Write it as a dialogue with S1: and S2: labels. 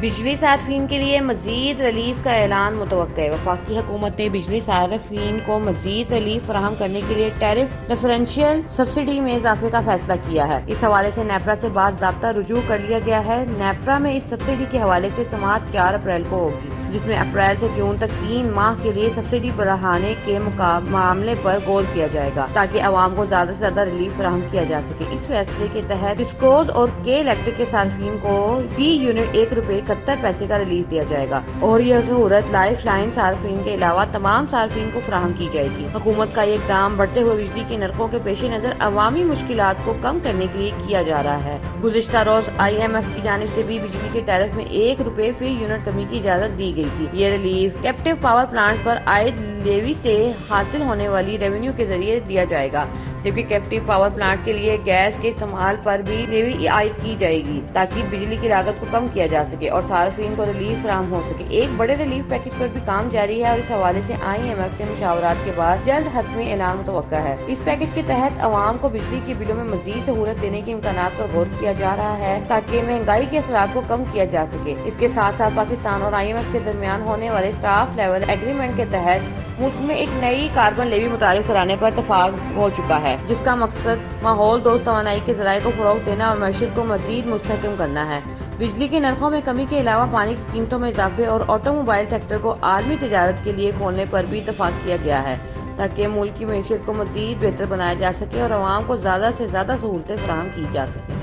S1: بجلی صارفین کے لیے مزید ریلیف کا اعلان متوقع ہے۔ وفاقی حکومت نے بجلی صارفین کو مزید ریلیف فراہم کرنے کے لیے ٹیرف ڈفرینشیل سبسڈی میں اضافے کا فیصلہ کیا ہے۔ اس حوالے سے نیپرا سے باضابطہ رجوع کر لیا گیا ہے۔ نیپرا میں اس سبسڈی کے حوالے سے سماعت 4 اپریل کو ہوگی، جس میں اپریل سے جون تک 3 ماہ کے لیے سبسڈی بڑھانے کے معاملے پر غور کیا جائے گا تاکہ عوام کو زیادہ سے زیادہ ریلیف فراہم کیا جا سکے۔ اس فیصلے کے تحت ڈسکوز اور کے الیکٹرک کے صارفین کو فی یونٹ ₹1.71 کا ریلیف دیا جائے گا، اور یہ سہولت لائف لائن صارفین کے علاوہ تمام صارفین کو فراہم کی جائے گی۔ حکومت کا یہ اقدام بڑھتے ہوئے بجلی کے نرخوں کے پیش نظر عوامی مشکلات کو کم کرنے کے لیے کیا جا رہا ہے۔ گزشتہ روز IMF کی جانب سے بھی بجلی کے ٹیرف میں ₹1 فی یونٹ کمی کی اجازت دی گئی تھی۔ یہ ریلیف کیپٹیو پاور پلانٹس پر عائد لیوی سے حاصل ہونے والی ریونیو کے ذریعے دیا جائے گا، جبکہ کیپٹیو پاور پلانٹ کے لیے گیس کے استعمال پر بھی لیوی عائد کی جائے گی تاکہ بجلی کی لاگت کو کم کیا جا سکے اور صارفین کو ریلیف فراہم ہو سکے۔ ایک بڑے ریلیف پیکج پر بھی کام جاری ہے اور اس حوالے سے IMF سے مشاورات کے بعد جلد حتمی اعلان متوقع ہے۔ اس پیکج کے تحت عوام کو بجلی کے بلوں میں مزید سہولت دینے کے امکانات پر غور کیا جا رہا ہے تاکہ مہنگائی کے اثرات کو کم کیا جا سکے۔ اس کے ساتھ ساتھ پاکستان اور IMF کے درمیان ہونے والے اسٹاف لیول ایگریمنٹ کے تحت ملک میں ایک نئی کاربن لیوی متعارف کرانے پر اتفاق ہو چکا ہے، جس کا مقصد ماحول دوست توانائی کے ذرائع کو فروغ دینا اور معیشت کو مزید مستحکم کرنا ہے۔ بجلی کے نرخوں میں کمی کے علاوہ پانی کی قیمتوں میں اضافے اور آٹو موبائل سیکٹر کو عالمی تجارت کے لیے کھولنے پر بھی اتفاق کیا گیا ہے تاکہ ملک کی معیشت کو مزید بہتر بنایا جا سکے اور عوام کو زیادہ سے زیادہ سہولتیں فراہم کی جا سکیں۔